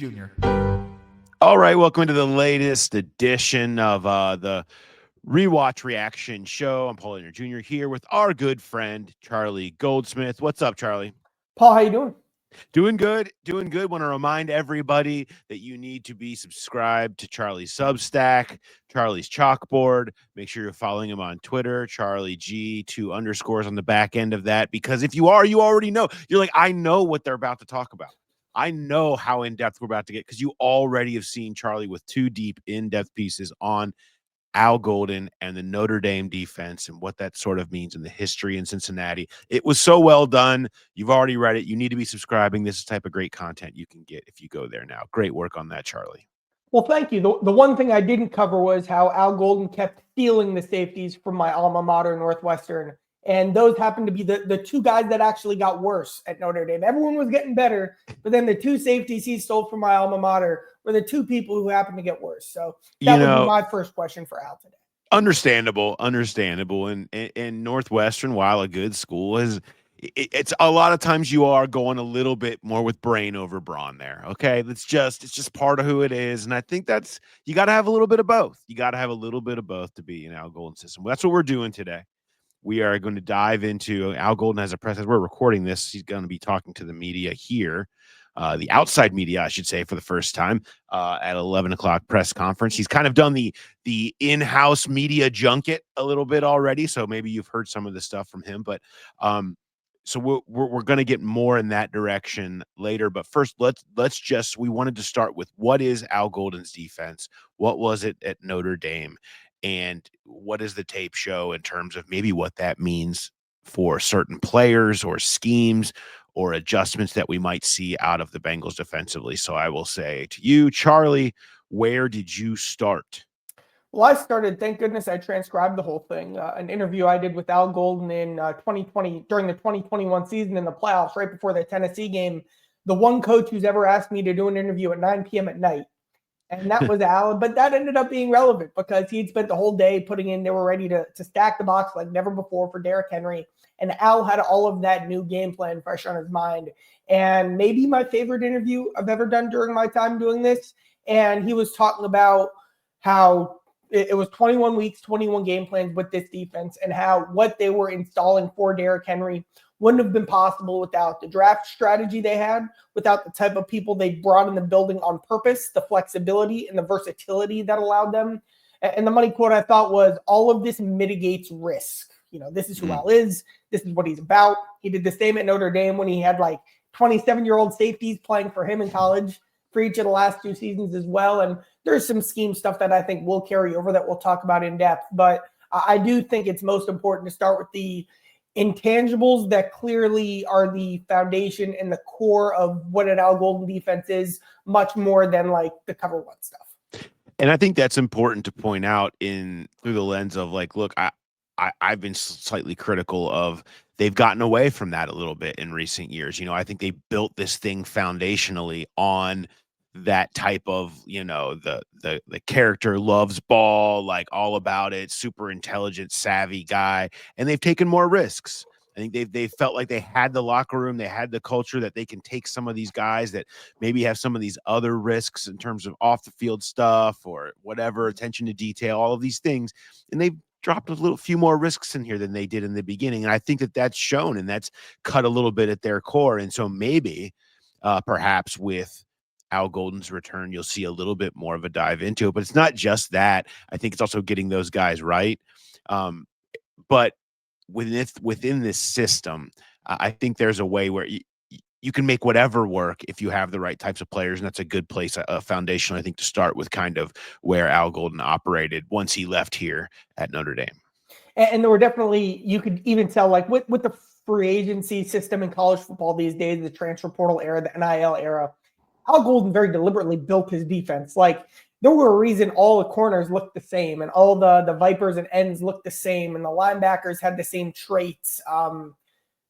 Jr. All right, welcome to the latest edition of the Rewatch Reaction Show. I'm Paul Leonard Jr. here with our good friend, Charlie Goldsmith. What's up, Charlie? Paul, how you doing? Doing good, doing good. Want to remind everybody that you need to be subscribed to Charlie's Substack, Charlie's Chalkboard. Make sure you're following him on Twitter, Charlie G, 2 underscores on the back end of that. Because if you are, you already know. You're like, I know what they're about to talk about. I know how in-depth we're about to get because you already have seen Charlie with 2 deep in-depth pieces on Al Golden and the Notre Dame defense and what that sort of means in the history in Cincinnati. It was so well done. You've already read it. You need to be subscribing. This is the type of great content you can get if you go there now. Great work on that, Charlie. Well, thank you. The one thing I didn't cover was how Al Golden kept stealing the safeties from my alma mater, Northwestern. And those happened to be the 2 guys that actually got worse at Notre Dame. Everyone was getting better, but then the 2 safeties he stole from my alma mater were the 2 people who happened to get worse. So that would be my first question for Al today. Understandable. And Northwestern, while a good school, it's a lot of times you are going a little bit more with brain over brawn there. Okay. It's just part of who it is. And I think you got to have a little bit of both. You got to have a little bit of both to be an Al Golden system. That's what we're doing today. We are going to dive into Al Golden has a press. As we're recording this, he's going to be talking to the media here, the outside media, I should say, for the first time at 11 o'clock press conference. He's kind of done the in-house media junket a little bit already, so maybe you've heard some of the stuff from him. But so we're going to get more in that direction later. But first, we wanted to start with what is Al Golden's defense? What was it at Notre Dame? And what does the tape show in terms of maybe what that means for certain players or schemes or adjustments that we might see out of the Bengals defensively? So I will say to you, Charlie, where did you start? Well, I started, thank goodness I transcribed the whole thing. An interview I did with Al Golden in 2020, during the 2021 season in the playoffs, right before the Tennessee game. The one coach who's ever asked me to do an interview at 9 p.m. at night. And that was Al, but that ended up being relevant because he'd spent the whole day they were ready to stack the box like never before for Derrick Henry. And Al had all of that new game plan fresh on his mind. And maybe my favorite interview I've ever done during my time doing this. And he was talking about how it was 21 weeks, 21 game plans with this defense and how what they were installing for Derrick Henry wouldn't have been possible without the draft strategy they had, without the type of people they brought in the building on purpose, the flexibility and the versatility that allowed them. And the money quote I thought was, all of this mitigates risk. This is who Al is. This is what he's about. He did the same at Notre Dame when he had like 27-year-old safeties playing for him in college for each of the last 2 seasons as well. And there's some scheme stuff that I think will carry over that we'll talk about in depth. But I do think it's most important to start with the intangibles that clearly are the foundation and the core of what an Al Golden defense is, much more than like the cover one stuff. And I think that's important to point out through the lens of like, look, I've been slightly critical of they've gotten away from that a little bit in recent years. I think they built this thing foundationally on that type of, the character loves ball, like all about it, super intelligent, savvy guy. And they've taken more risks. I think they felt like they had the locker room, they had the culture that they can take some of these guys that maybe have some of these other risks in terms of off the field stuff or whatever, attention to detail, all of these things. And they've dropped a few more risks in here than they did in the beginning. And I think that's shown and that's cut a little bit at their core. And so maybe perhaps with Al Golden's return, you'll see a little bit more of a dive into it, but it's not just that. I think it's also getting those guys right. But within this system, I think there's a way where you can make whatever work if you have the right types of players, and that's a good place, a foundation, I think, to start with kind of where Al Golden operated once he left here at Notre Dame. And there were definitely, you could even tell, like with the free agency system in college football these days, the transfer portal era, the NIL era, Al Golden very deliberately built his defense. Like, there were a reason all the corners looked the same and all the Vipers and ends looked the same and the linebackers had the same traits.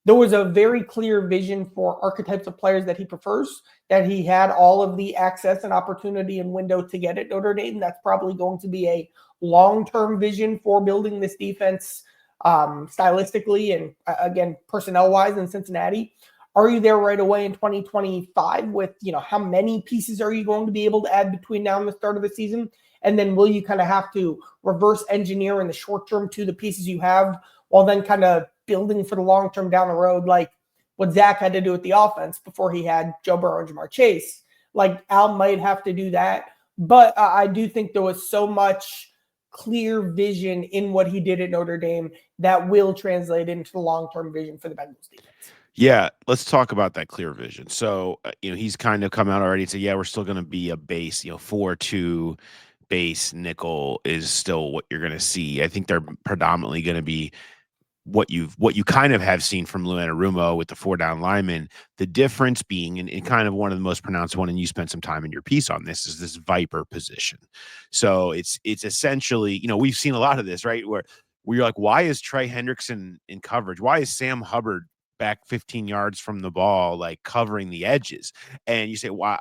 There was a very clear vision for archetypes of players that he prefers, that he had all of the access and opportunity and window to get at Notre Dame. That's probably going to be a long-term vision for building this defense stylistically and, again, personnel-wise in Cincinnati. Are you there right away in 2025 with, how many pieces are you going to be able to add between now and the start of the season? And then will you kind of have to reverse engineer in the short term to the pieces you have while then kind of building for the long term down the road, like what Zach had to do with the offense before he had Joe Burrow and Jamar Chase? Like Al might have to do that. But I do think there was so much clear vision in what he did at Notre Dame that will translate into the long-term vision for the Bengals defense. Yeah, let's talk about that clear vision. So, he's kind of come out already and said, yeah, we're still going to be a base, 4-2 base nickel is still what you're going to see. I think they're predominantly going to be what you kind of have seen from Lou Anarumo with the 4-down linemen. The difference being, and kind of one of the most pronounced one, and you spent some time in your piece on this, is this viper position. So it's essentially, we've seen a lot of this, right? Where you're like, why is Trey Hendrickson in coverage? Why is Sam Hubbard back 15 yards from the ball, like covering the edges? And you say, why?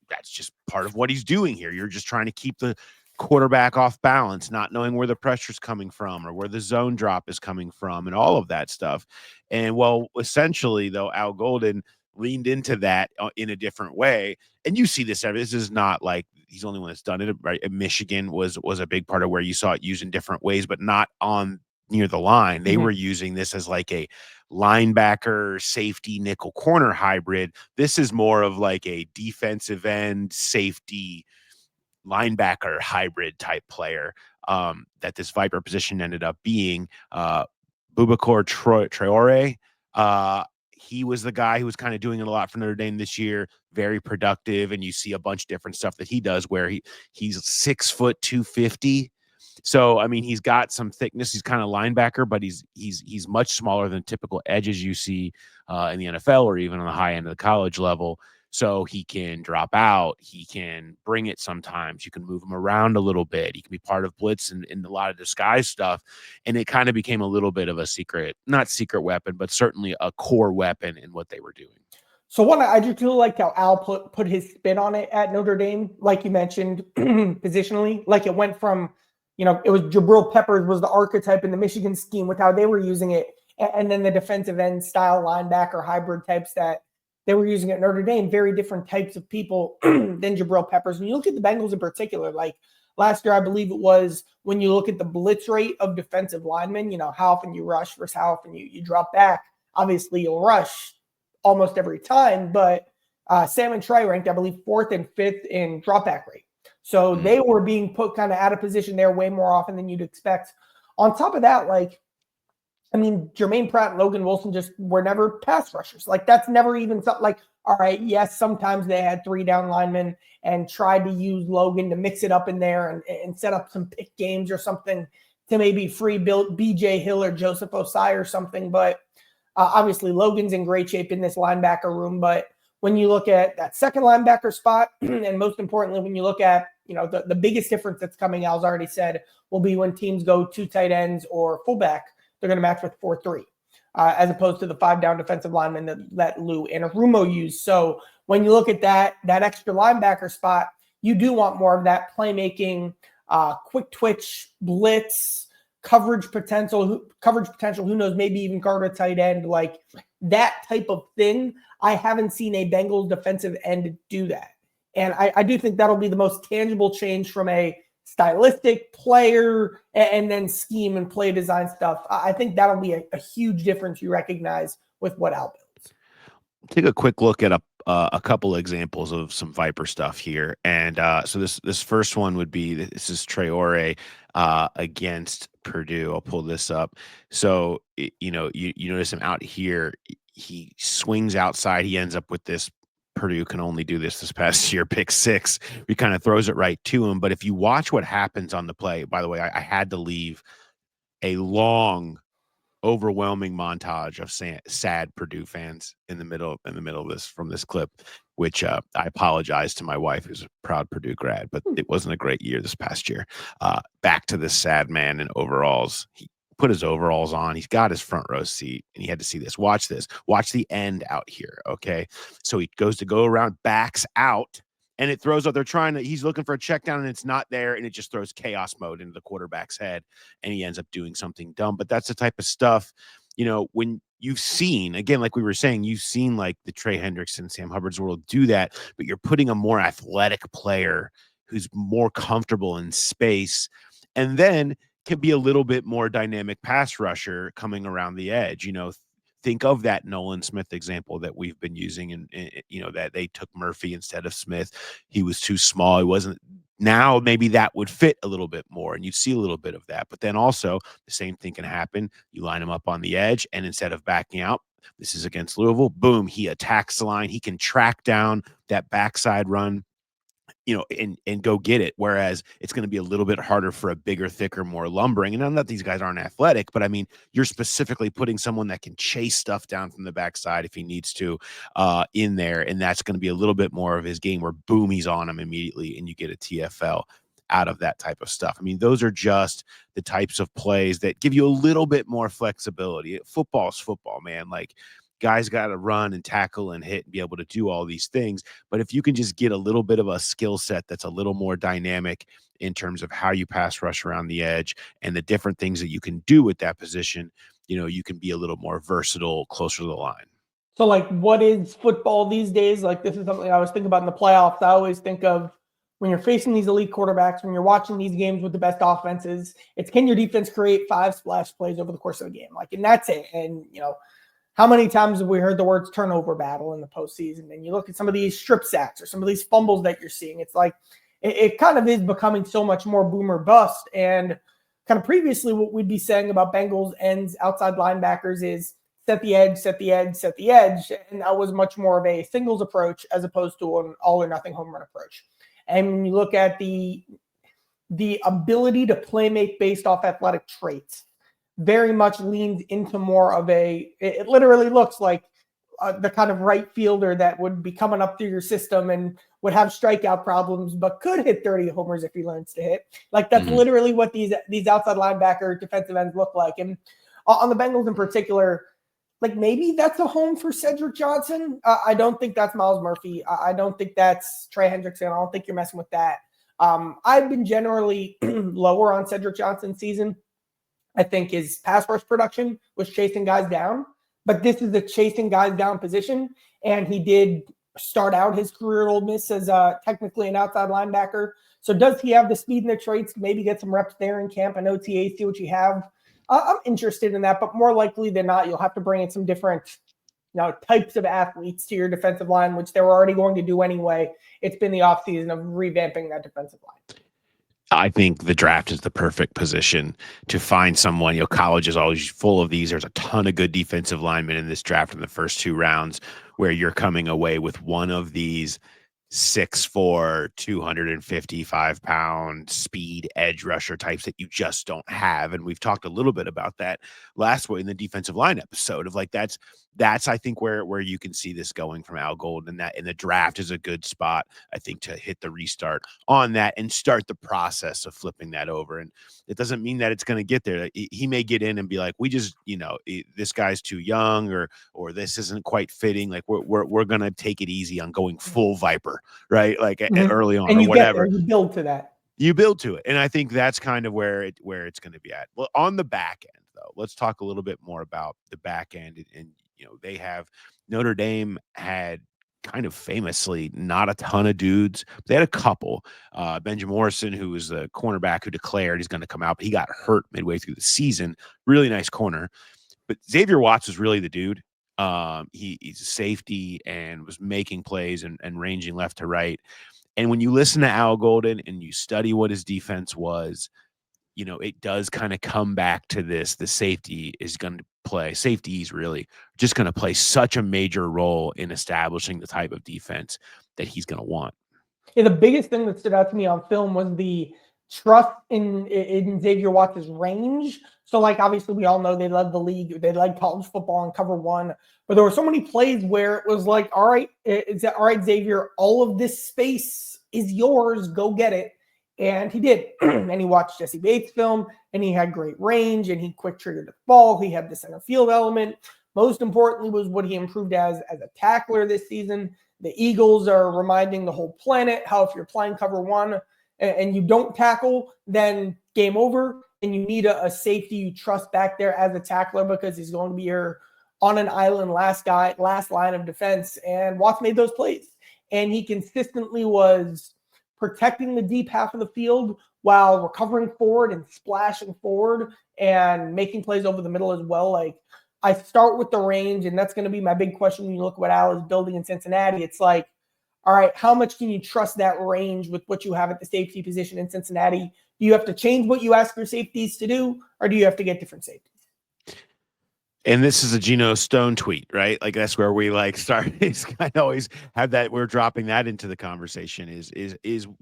That's just part of what he's doing here. You're just trying to keep the quarterback off balance, not knowing where the pressure's coming from or where the zone drop is coming from and all of that stuff. And essentially though, Al Golden leaned into that in a different way. And you see this, this is not like he's the only one that's done it, right? Michigan was a big part of where you saw it used in different ways, but not on near the line. They were using this as like a linebacker, safety, nickel corner hybrid. This is more of like a defensive end safety linebacker hybrid type player that this viper position ended up being. Bubakar Traore, he was the guy who was kind of doing it a lot for Notre Dame this year, very productive, and you see a bunch of different stuff that he does where he's 6 foot 250. So I mean, he's got some thickness. He's kind of linebacker, but he's much smaller than typical edges you see in the NFL or even on the high end of the college level. So he can drop out. He can bring it sometimes. You can move him around a little bit. He can be part of blitz and a lot of disguise stuff. And it kind of became a little bit of a not secret weapon, but certainly a core weapon in what they were doing. So one, I just really liked how Al put his spin on it at Notre Dame, like you mentioned, positionally. Like it went from, it was Jabril Peppers was the archetype in the Michigan scheme with how they were using it. And then the defensive end style linebacker hybrid types that they were using at Notre Dame, very different types of people than Jabril Peppers. When you look at the Bengals in particular, like last year, I believe it was when you look at the blitz rate of defensive linemen, how often you rush versus how often you drop back. Obviously, you'll rush almost every time, but Sam and Trey ranked, I believe, 4th and 5th in drop back rate. So they were being put kind of out of position there way more often than you'd expect. On top of that, Jermaine Pratt and Logan Wilson just were never pass rushers. Like that's never even something like, all right, yes, sometimes they had 3-down linemen and tried to use Logan to mix it up in there and set up some pick games or something to maybe free BJ Hill or Joseph Osai or something. But obviously Logan's in great shape in this linebacker room. But when you look at that second linebacker spot, and most importantly, when you look at, the biggest difference that's coming, Al's already said, will be when teams go 2 tight ends or fullback, they're going to match with 4-3, as opposed to the 5-down defensive lineman that Lou Anarumo used. So when you look at that extra linebacker spot, you do want more of that playmaking, quick twitch, blitz, coverage potential. Who knows? Maybe even guard a tight end, like that type of thing. I haven't seen a Bengals defensive end do that, and I do think that'll be the most tangible change from a stylistic player and then scheme and play design stuff. I think that'll be a huge difference you recognize with what Al builds. Take a quick look at a couple examples of some Viper stuff here. And so this first one would be, this is Traore against Purdue. I'll pull this up. So, you notice him out here. He swings outside. He ends up with this. Purdue can only do this past year, pick 6. He kind of throws it right to him. But if you watch what happens on the play, by the way, I had to leave a long, overwhelming montage of sad Purdue fans in the middle of this from this clip, which I apologize to my wife, who's a proud Purdue grad, but it wasn't a great year this past year. Back to this sad man in overalls. He put his overalls on. He's got his front row seat, and he had to see this. Watch this. Watch the end out here, okay? So he goes to go around, backs out, and it throws up. He's looking for a check down, and it's not there, and it just throws chaos mode into the quarterback's head, and he ends up doing something dumb. But that's the type of stuff, when you've seen, again, like we were saying, you've seen like the Trey Hendrickson, Sam Hubbard's world do that, but you're putting a more athletic player who's more comfortable in space, and then can be a little bit more dynamic pass rusher coming around the edge. Think of that Nolan Smith example that we've been using, and that they took Murphy instead of Smith. He was too small. He wasn't. Now maybe that would fit a little bit more, and you'd see a little bit of that. But then also the same thing can happen. You line him up on the edge, and instead of backing out, this is against Louisville. Boom, he attacks the line. He can track down that backside run, and go get it. Whereas it's going to be a little bit harder for a bigger, thicker, more lumbering. And not that these guys aren't athletic, but I mean, you're specifically putting someone that can chase stuff down from the backside if he needs to in there. And that's going to be a little bit more of his game where boom, he's on him immediately and you get a TFL out of that type of stuff. I mean, those are just the types of plays that give you a little bit more flexibility. Football's football, man. Like, guys got to run and tackle and hit and be able to do all these things. But if you can just get a little bit of a skill set that's a little more dynamic in terms of how you pass rush around the edge and the different things that you can do with that position, you can be a little more versatile closer to the line. So, like, what is football these days? Like, this is something I was thinking about in the playoffs. I always think of when you're facing these elite quarterbacks, when you're watching these games with the best offenses, it's can your defense create 5 splash plays over the course of a game? Like, and that's it. And, how many times have we heard the words turnover battle in the postseason? And you look at some of these strip sacks or some of these fumbles that you're seeing. It's like it kind of is becoming so much more boom or bust. And kind of previously what we'd be saying about Bengals ends outside linebackers is set the edge, set the edge, set the edge. And that was much more of a singles approach as opposed to an all or nothing home run approach. And when you look at the ability to play make based off athletic traits, very much leans into more of it literally looks like the kind of right fielder that would be coming up through your system and would have strikeout problems, but could hit 30 homers if he learns to hit. Like, that's literally what these outside linebacker defensive ends look like. And on the Bengals in particular, like, maybe that's a home for Cedric Johnson. I don't think that's Miles Murphy. I don't think that's Trey Hendrickson. I don't think you're messing with that. I've been generally lower on Cedric Johnson's season. I think his pass rush production was chasing guys down, but this is a chasing guys down position. And he did start out his career at Ole Miss as technically an outside linebacker. So does he have the speed and the traits to maybe get some reps there in camp and OTA, see what you have? I'm interested in that, but more likely than not, you'll have to bring in some different types of athletes to your defensive line, which they were already going to do anyway. It's been the offseason of revamping that defensive line. I think the draft is the perfect position to find someone. College is always full of these. There's a ton of good defensive linemen in this draft in the first 2 rounds where you're coming away with one of these 6'4", 255-pound speed edge rusher types that you just don't have. And we've talked a little bit about that last week in the defensive line episode of like, that's I think where you can see this going from Al Golden, and that in the draft is a good spot, I think, to hit the restart on that and start the process of flipping that over. And it doesn't mean that it's going to get there. He may get in and be like, we just, this guy's too young or this isn't quite fitting. Like we're going to take it easy on going full Viper, right? Like early on, and or whatever. You build to that. You build to it. And I think that's kind of where it's going to be at. Well, on the back end, though, let's talk a little bit more about the back end. And they have Notre Dame had kind of famously not a ton of dudes. They had a couple. Benjamin Morrison, who was the cornerback who declared he's going to come out, but he got hurt midway through the season. Really nice corner. But Xavier Watts was really the dude. He's a safety and was making plays and ranging left to right. And when you listen to Al Golden and you study what his defense was, it does kind of come back to this. The safety is going to play. Safeties really just going to play such a major role in establishing the type of defense that he's going to want. Yeah, the biggest thing that stood out to me on film was the trust in Xavier Watts' range. So, like, obviously we all know they led the league. They led college football in cover 1. But there were so many plays where it was like, all right, Xavier, all of this space is yours. Go get it. And he did. And he watched Jesse Bates' film, and he had great range, and he quick triggered the ball. He had the center field element. Most importantly was what he improved as a tackler this season. The Eagles are reminding the whole planet how if you're playing cover 1 and you don't tackle, then game over, and you need a safety you trust back there as a tackler because he's going to be your on an island, last line of defense, and Watts made those plays. And he consistently was protecting the deep half of the field while recovering forward and splashing forward and making plays over the middle as well. Like, I start with the range, and that's going to be my big question when you look at what Al is building in Cincinnati. It's like, all right, how much can you trust that range with what you have at the safety position in Cincinnati? Do you have to change what you ask your safeties to do, or do you have to get different safeties? And this is a Geno Stone tweet, right? Like, that's where we like start. I always have that. We're dropping that into the conversation.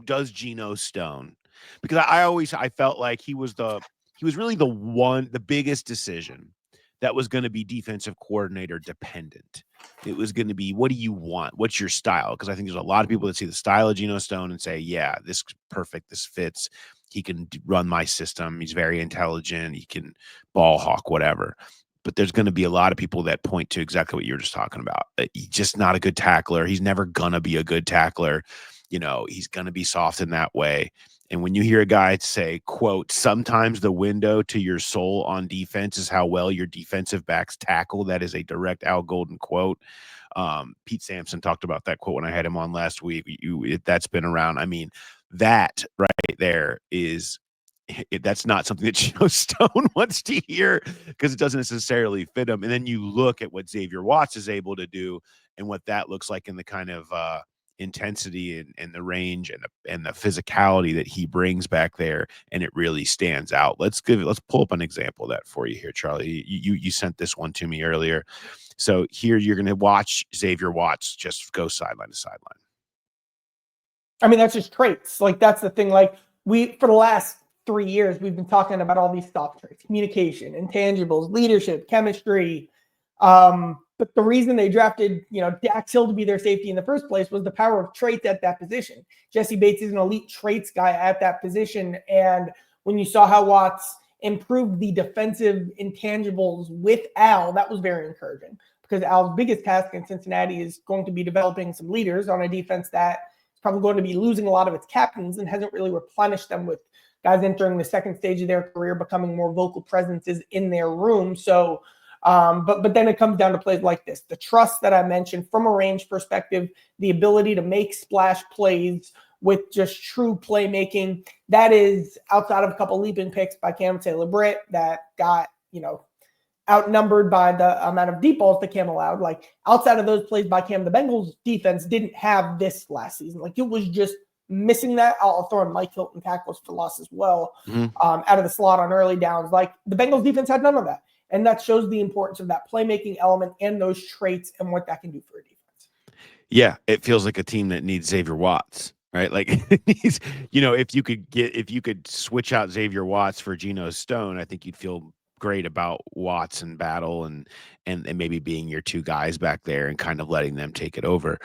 Does Geno Stone? Because I felt like he was really the biggest decision that was going to be defensive coordinator dependent. It was going to be, what do you want? What's your style? Because I think there's a lot of people that see the style of Geno Stone and say, yeah, this is perfect. This fits. He can run my system. He's very intelligent. He can ball hawk, whatever. But there's going to be a lot of people that point to exactly what you're just talking about. He's just not a good tackler. He's never going to be a good tackler. He's going to be soft in that way. And when you hear a guy say, quote, sometimes the window to your soul on defense is how well your defensive backs tackle. That is a direct Al Golden quote. Pete Sampson talked about that quote when I had him on last week. That's been around. I mean, that right there that's not something that Geno Stone wants to hear, because it doesn't necessarily fit him. And then you look at what Xavier Watts is able to do and what that looks like in the kind of intensity and the range and the physicality that he brings back there, and it really stands out. Let's pull up an example of that for you here, Charlie. You sent this one to me earlier. So here you're going to watch Xavier Watts just go sideline to sideline. I mean, that's just traits. Like, that's the thing. Like, for the last 3 years, we've been talking about all these soft traits: communication, intangibles, leadership, chemistry. But the reason they drafted, Dax Hill to be their safety in the first place was the power of traits at that position. Jesse Bates is an elite traits guy at that position. And when you saw how Watts improved the defensive intangibles with Al, that was very encouraging, because Al's biggest task in Cincinnati is going to be developing some leaders on a defense that is probably going to be losing a lot of its captains and hasn't really replenished them with guys entering the second stage of their career, becoming more vocal presences in their room. So, but then it comes down to plays like this: the trust that I mentioned from a range perspective, the ability to make splash plays with just true playmaking. That is, outside of a couple leaping picks by Cam Taylor-Britt that got, outnumbered by the amount of deep balls that Cam allowed. Like, outside of those plays by Cam, the Bengals defense didn't have this last season. Like, it was just missing that. I'll throw in Mike Hilton tackles for loss as well, out of the slot on early downs. Like, the Bengals defense had none of that. And that shows the importance of that playmaking element and those traits and what that can do for a defense. Yeah, it feels like a team that needs Xavier Watts, right? Like, if you could switch out Xavier Watts for Geno Stone, I think you'd feel great about Watts and Battle and maybe being your two guys back there and kind of letting them take it over.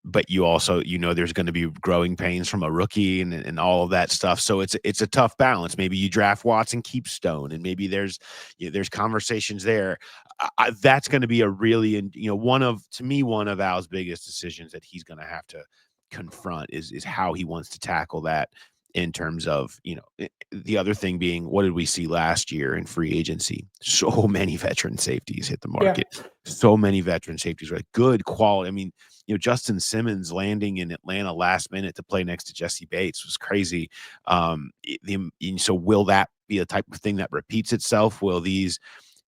But you also, there's going to be growing pains from a rookie and all of that stuff. So it's a tough balance. Maybe you draft Watts and keep Stone, and maybe there's conversations there. That's going to be a really, one of Al's biggest decisions that he's going to have to confront is how he wants to tackle that, in terms of, the other thing being, what did we see last year in free agency? So many veteran safeties hit the market. Yeah. So many veteran safeties, right? Good quality. I mean, Justin Simmons landing in Atlanta last minute to play next to Jesse Bates was crazy. So will that be a type of thing that repeats itself? Will these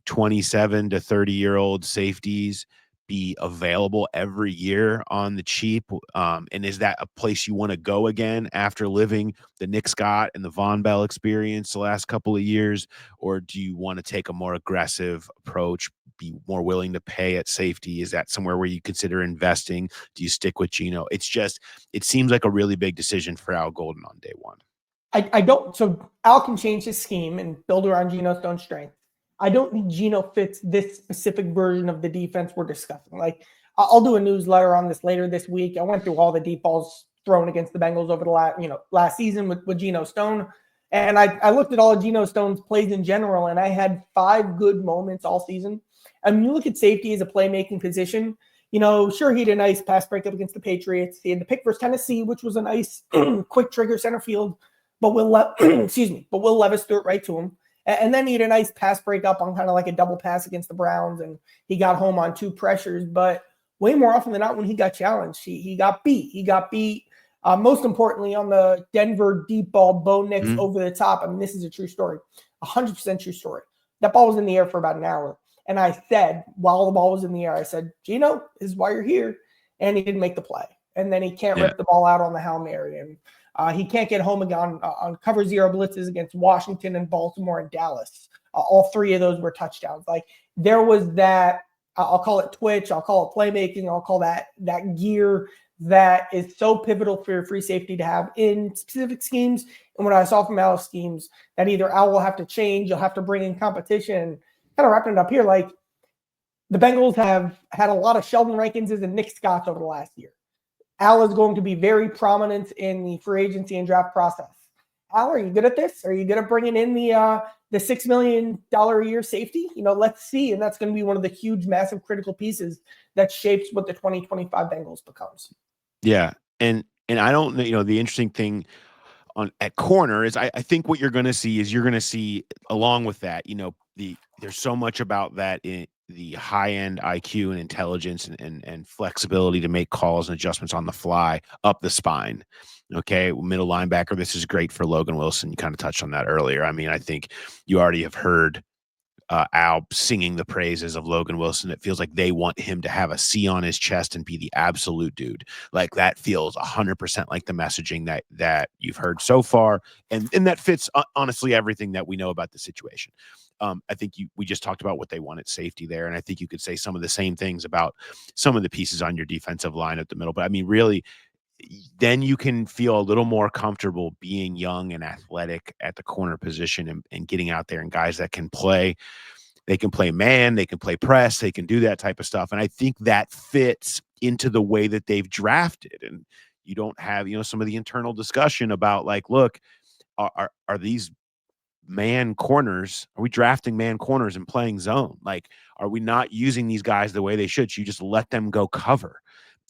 27 to 30-year-old safeties be available every year on the cheap? And is that a place you want to go again after living the Nick Scott and the Von Bell experience the last couple of years? Or do you want to take a more aggressive approach, be more willing to pay at safety? Is that somewhere where you consider investing? Do you stick with Geno? It seems like a really big decision for Al Golden on day one. I don't. So Al can change his scheme and build around Geno Stone's strength. I don't think Geno fits this specific version of the defense we're discussing. Like, I'll do a newsletter on this later this week. I went through all the deep balls thrown against the Bengals over the last season with Geno Stone. And I looked at all of Geno Stone's plays in general, and I had 5 good moments all season. And when you look at safety as a playmaking position, sure, he had a nice pass breakup against the Patriots. He had the pick versus Tennessee, which was a nice quick trigger center field. But Will Levis threw it right to him. And then he had a nice pass breakup on kind of like a double pass against the Browns, and he got home on 2 pressures. But way more often than not, when he got challenged, he got beat. He got beat. Most importantly, on the Denver deep ball, Bo Nix over the top. I mean, this is a true story, 100% true story. That ball was in the air for about an hour. And I said, while the ball was in the air, I said, Gino, this is why you're here. And he didn't make the play. And then he can't rip the ball out on the Hail Mary. And he can't get home again on cover 0 blitzes against Washington and Baltimore and Dallas. All 3 of those were touchdowns. Like, there was that, I'll call it twitch, I'll call it playmaking, I'll call that gear that is so pivotal for your free safety to have in specific schemes. And what I saw from Al's schemes, that either Al will have to change, you'll have to bring in competition. Kind of wrapping it up here, like, the Bengals have had a lot of Sheldon Rankinses and Nick Scotts over the last year. Al is going to be very prominent in the free agency and draft process. Al, are you good at this? Are you good at bringing in the $6 million a year safety? Let's see. And that's going to be one of the huge, massive, critical pieces that shapes what the 2025 Bengals becomes. Yeah. And I don't, the interesting thing at corner is I think what you're going to see along with that, there's so much about that in the high end IQ and intelligence and flexibility to make calls and adjustments on the fly up the spine. Okay. Middle linebacker. This is great for Logan Wilson. You kind of touched on that earlier. I mean, I think you already have heard Al singing the praises of Logan Wilson. It feels like they want him to have a C on his chest and be the absolute dude. Like, that feels 100% like the messaging that you've heard so far. And that fits honestly everything that we know about the situation. I think we just talked about what they want at safety there. And I think you could say some of the same things about some of the pieces on your defensive line at the middle. But I mean, really, then you can feel a little more comfortable being young and athletic at the corner position and getting out there, and guys that can play. They can play man, they can play press, they can do that type of stuff. And I think that fits into the way that they've drafted. And you don't have, some of the internal discussion about, like, look, are these man corners? Are we drafting man corners and playing zone? Like, are we not using these guys the way they should? You just let them go cover.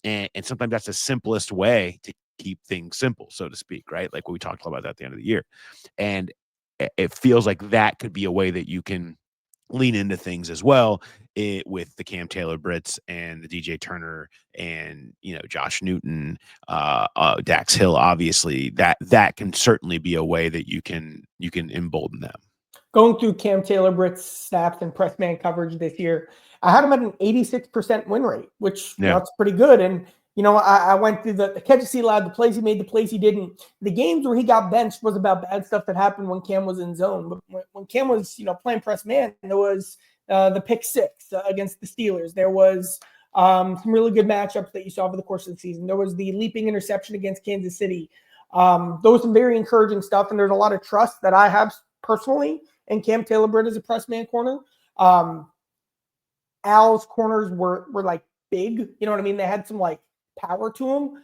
And sometimes that's the simplest way to keep things simple, so to speak, right? Like what we talked about at the end of the year. And it feels like that could be a way that you can lean into things as well, with the Cam Taylor Brits and the DJ Turner and, Josh Newton, Dax Hill. Obviously, that can certainly be a way that you can embolden them. Going through Cam Taylor Britt's snaps and press man coverage this year, I had him at an 86% win rate, which that's pretty good. And I went through the catches he allowed, the plays he made, the plays he didn't. The games where he got benched was about bad stuff that happened when Cam was in zone. But when Cam was, playing press man, there was the pick 6 against the Steelers. There was some really good matchups that you saw over the course of the season. There was the leaping interception against Kansas City. There was some very encouraging stuff, and there's a lot of trust that I have personally in Cam Taylor Britt as a press man corner. Al's corners were like big. You know what I mean? They had some like power to them.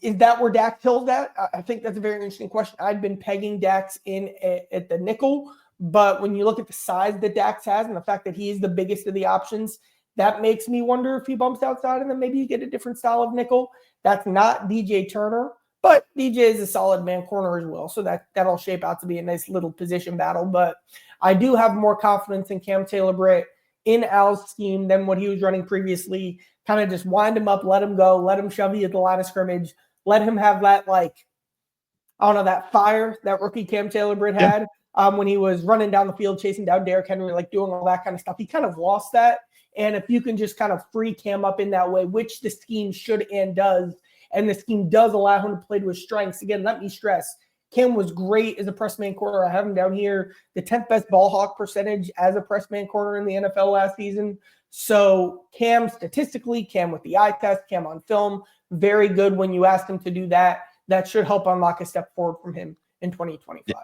Is that where Dax Hill's at? I think that's a very interesting question. I'd been pegging Dax in at the nickel, but when you look at the size that Dax has and the fact that he is the biggest of the options, that makes me wonder if he bumps outside and then maybe you get a different style of nickel. That's not DJ Turner, but DJ is a solid man corner as well. So that'll shape out to be a nice little position battle. But I do have more confidence in Cam Taylor Britt in Al's scheme than what he was running previously. Kind of just wind him up, let him go, let him shove you at the line of scrimmage, let him have that, that fire that rookie Cam Taylor Britt had when he was running down the field, chasing down Derrick Henry, like doing all that kind of stuff. He kind of lost that. And if you can just kind of free Cam up in that way, which the scheme should and does, and the scheme does allow him to play to his strengths. Again, let me stress, Cam was great as a press man corner. I have him down here, the 10th best ball hawk percentage as a press man corner in the NFL last season. So Cam statistically, Cam with the eye test, Cam on film, very good when you ask him to do that. That should help unlock a step forward from him in 2025.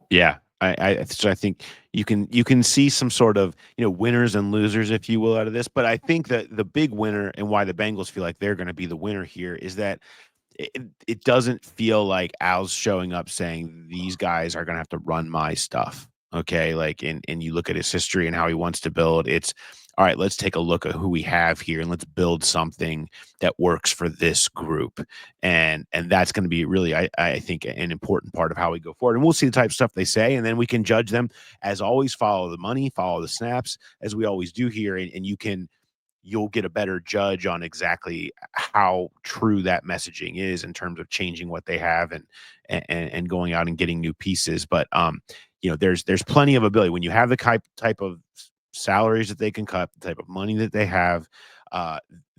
Yeah. So I think you can see some sort of, winners and losers, if you will, out of this. But I think that the big winner and why the Bengals feel like they're going to be the winner here is that it doesn't feel like Al's showing up saying these guys are going to have to run my stuff. Okay. And you look at his history and how he wants to build. It's, all right, let's take a look at who we have here and let's build something that works for this group. And that's going to be really, I think, an important part of how we go forward. And we'll see the type of stuff they say, and then we can judge them. As always, follow the money, follow the snaps, as we always do here. And you'll get a better judge on exactly how true that messaging is in terms of changing what they have and going out and getting new pieces. But there's plenty of ability when you have the type of salaries that they can cut, the type of money that they have.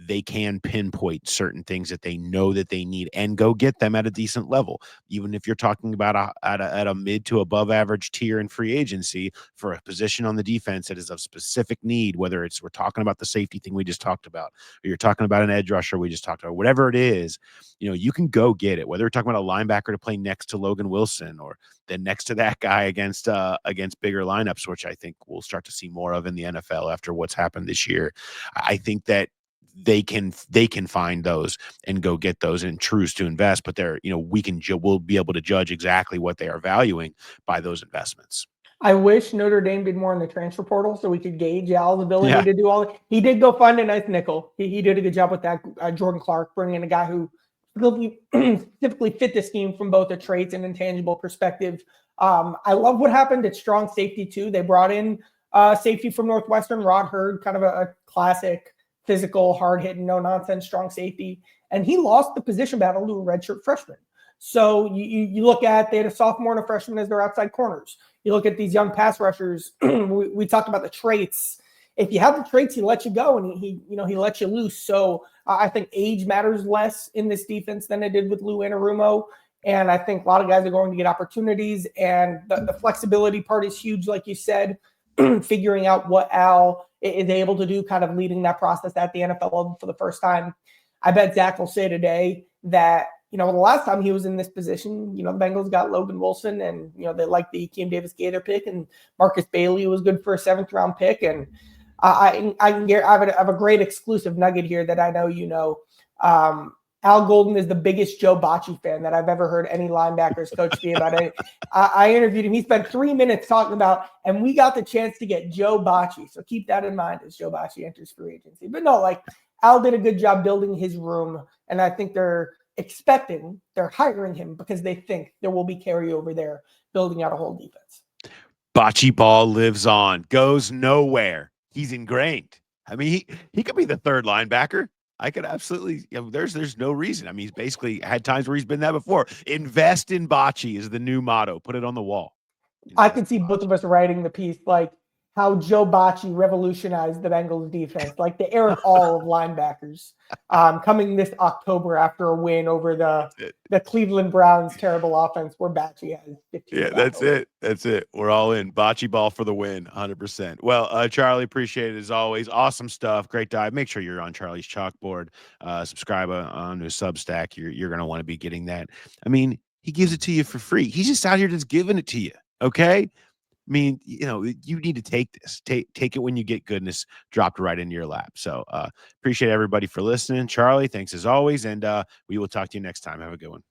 They can pinpoint certain things that they know that they need and go get them at a decent level. Even if you're talking about at a mid to above average tier in free agency for a position on the defense that is of specific need, whether it's we're talking about the safety thing we just talked about, or you're talking about an edge rusher we just talked about, whatever it is, you can go get it. Whether we're talking about a linebacker to play next to Logan Wilson or then next to that guy against bigger lineups, which I think we'll start to see more of in the NFL after what's happened this year. I think that they can find those and go get those and choose to invest, but we'll be able to judge exactly what they are valuing by those investments. I wish Notre Dame did more in the transfer portal so we could gauge Al's ability Yeah. to do all that. He did go find a nice nickel. He did a good job with that. Jordan Clark, bringing in a guy who specifically fit the scheme from both a traits and intangible perspective. I love what happened at strong safety too. They brought in safety from Northwestern, Rod Hurd, kind of a classic physical, hard-hitting, no-nonsense, strong safety. And he lost the position battle to a redshirt freshman. So you look at, they had a sophomore and a freshman as their outside corners. You look at these young pass rushers. we talked about the traits. If you have the traits, he lets you go, and he lets you loose. So I think age matters less in this defense than it did with Lou Anarumo. And I think a lot of guys are going to get opportunities, and the flexibility part is huge, like you said, figuring out what Al is able to do, kind of leading that process at the NFL level for the first time. I bet Zach will say today that, the last time he was in this position, the Bengals got Logan Wilson, and, they liked the Keem Davis-Gaither pick, and Marcus Bailey was good for a 7th-round pick. And I have a great exclusive nugget here that I know Al Golden is the biggest Joe Bocci fan that I've ever heard any linebackers coach be about it. I interviewed him. He spent 3 minutes talking about, and we got the chance to get Joe Bocci. So keep that in mind as Joe Bocci enters free agency. But no, Al did a good job building his room, and I think they're hiring him because they think there will be carryover there, building out a whole defense. Bocce ball lives on, goes nowhere. He's ingrained. I mean, he could be the third linebacker. I could absolutely, there's no reason. I mean, he's basically had times where he's been that before. Invest in Bocce is the new motto. Put it on the wall. I could see both of us writing the piece, how Joe Bocci revolutionized the Bengals defense, like the Eric All of linebackers, coming this October after a win over the Cleveland Browns' terrible offense where Bocci has 15. Yeah, that's it. That's it. We're all in. Bocce ball for the win, 100%. Well, Charlie, appreciate it as always. Awesome stuff. Great dive. Make sure you're on Charlie's chalkboard. Subscribe on his Substack. You're going to want to be getting that. I mean, he gives it to you for free. He's just out here just giving it to you. Okay. I mean, you need to take this. Take it when you get goodness dropped right into your lap. So appreciate everybody for listening. Charlie, thanks as always. And we will talk to you next time. Have a good one.